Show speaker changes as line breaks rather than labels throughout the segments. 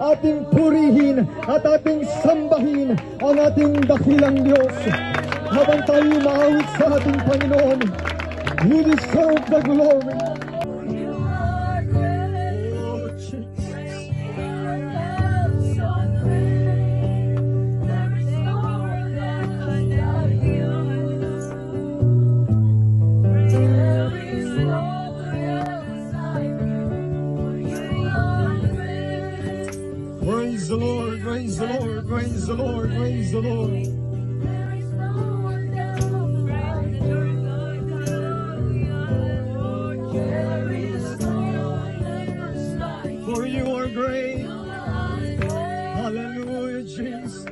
ating purihin at ating sambahin ang ating dakilang Diyos. Habang tayo maawit sa ating Panginoon, you deserve the glory. Praise the Lord, praise the Lord, praise the Lord, praise the Lord. For you are great. Hallelujah, Jesus.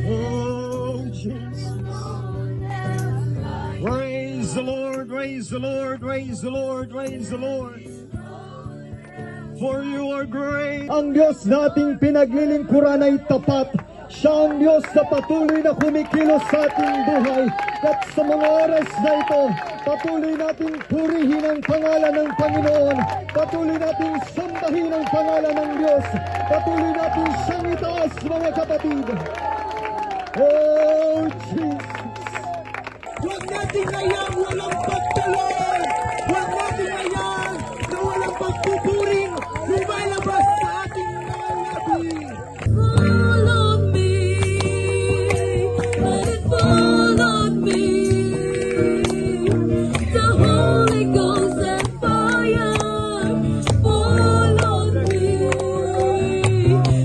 Oh, Jesus. Praise the Lord, praise the Lord, praise the Lord, praise the Lord. For you are great. Ang Diyos nating pinaglilingkuran ay tapat. Siya ang Diyos na patuloy na kumikilos sa ating buhay. At sa mga oras na ito, patuloy nating purihin ang pangalan ng Panginoon. Patuloy nating sambahin ang pangalan ng Diyos. Patuloy nating siyang itaas, mga kapatid. Oh, Jesus.
Huwag nating hayang walang pagtalon. Huwag nating hayang na walang pagpupuring lumalabas sa ating mga labi.
Follow me, let it fall on me. The Holy Ghost and fire fall on me.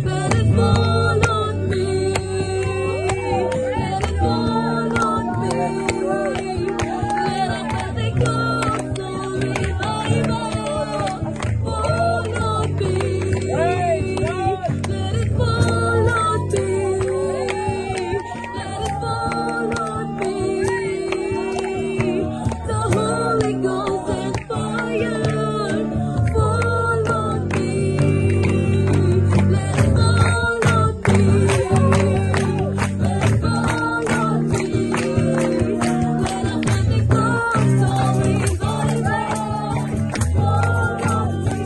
Let it fall on me. Let it fall on me. Let a Pentecost revival fall on me. Let it fall on me. Let it fall on me. The Holy Ghost and fire fall on me. Let it fall on me. Let it fall on me. Let a Pentecostal revival fall on me.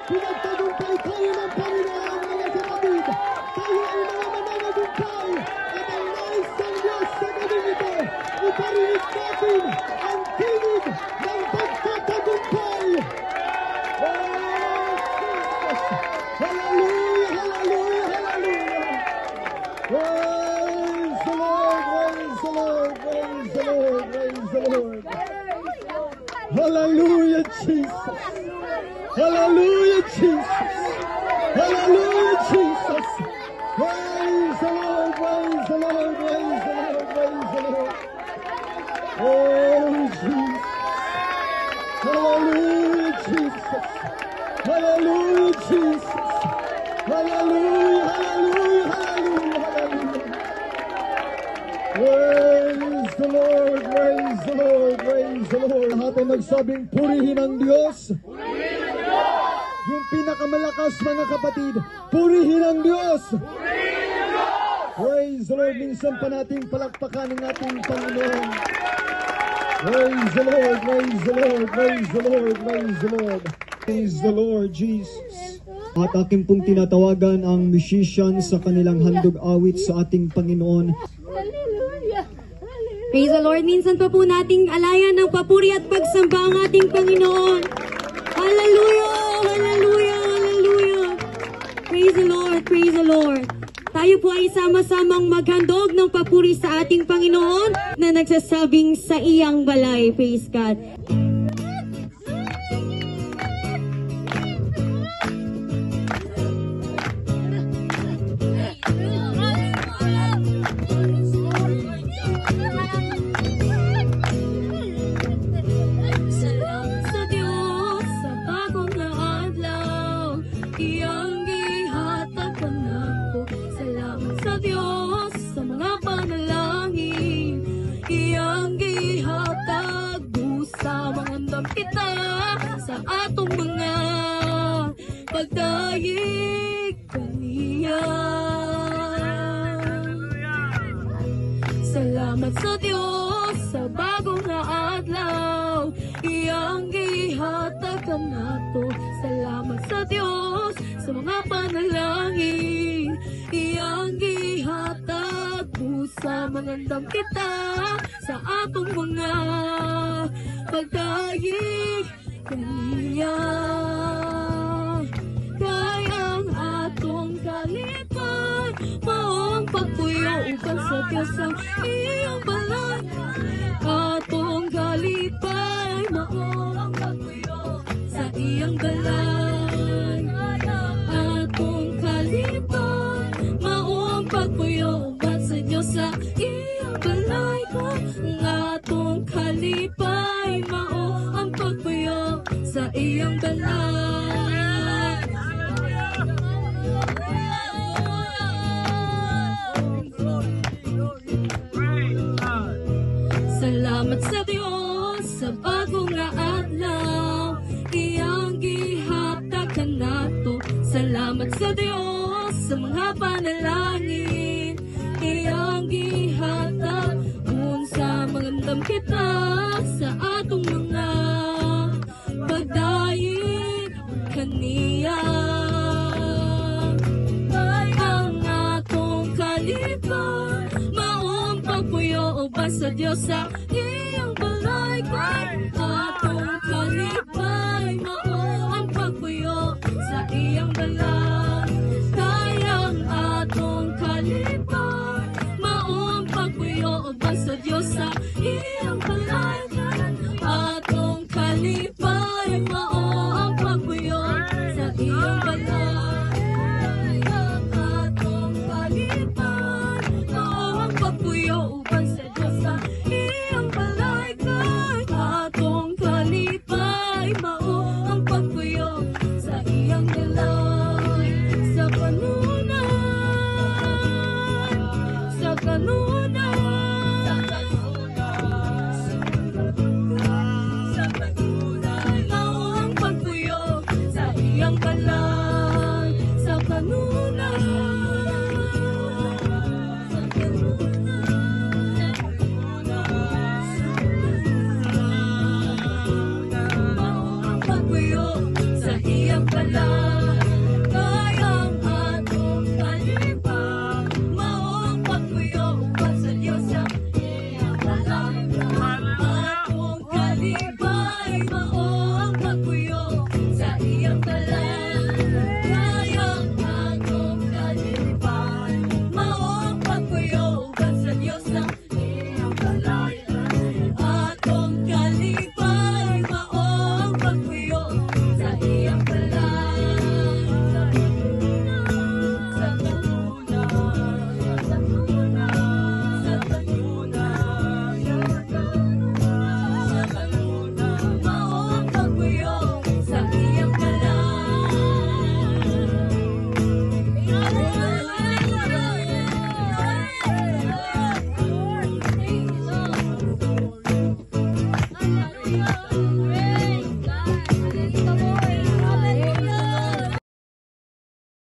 Pinagtagumpay tayo ng Panginoon, mga kapatid. Tayo ay mga mananagumpay. At ang nais ng Diyos sa gabing ito, iparinig natin ang tinig ng pagtatagumpay. Oh, Jesus! Hallelujah! Hallelujah! Hallelujah! Praise the Lord! Praise the Lord! Praise the Lord! Praise the Lord! Hallelujah, Jesus. Hallelujah, Jesus. Hallelujah, Jesus. Praise the Lord, praise the Lord, praise the Lord, praise the Lord. Oh, Jesus. Hallelujah, Jesus. Hallelujah, Jesus. Hallelujah, hallelujah, hallelujah, hallelujah. Praise the Lord, praise the Lord, praise the Lord. Lahat ay magsabing purihin ang Diyos. Yung pinakamalakas, mga kapatid, purihin ang Diyos. Praise the Lord. Minsan pa nating palakpakan ng ating Panginoon. Praise the Lord, praise the Lord, praise the Lord, praise the Lord. Praise the Lord, Jesus. At aking pong tinatawagan ang musicians sa kanilang handog awit sa ating Panginoon.
Praise the Lord. Minsan pa po nating alayan ng papuri at pagsamba ang ating Panginoon. Hallelujah! Hallelujah! Hallelujah! Praise the Lord! Praise the Lord! Tayo po ay sama-samang maghandog ng papuri sa ating Panginoon na nagsasabing sa iyang balay. Praise God! Salamat sa Diyos sa bagong na adlaw, iyang gihatag ka na ko. Salamat sa Diyos sa mga panalangin, iyang gihatag busa mangandam kita sa atong mga pagdayeg kaniya. Salamat sa Diyos sa bagong na adlaw, iyang gihatag ka nato. Salamat sa Diyos sa mga panalangin, iyang gihatag busa mangandam kita sa atong mga pagdayeg kaniya. Kay ang atong kalipan maong pagpuyo uban sa Diyos ang iyong balay. Atong kalipay maong pagpuyo sa iyang balay. Atong kalipay maong pagpuyo uban sa Diyos sa iyang balay. Atong kalipay maong pagpuyo sa iyang balay. Salamat sa Diyos sa bagong nga adlaw, iyang gihatag ka nato. Salamat sa Diyos sa mga panalangin, iyang gihatag unsa mangandam kita sa atong mga pagdayeg kaniya. Kay ang atong kalipan maong pagpuyo uban sa Diyos sa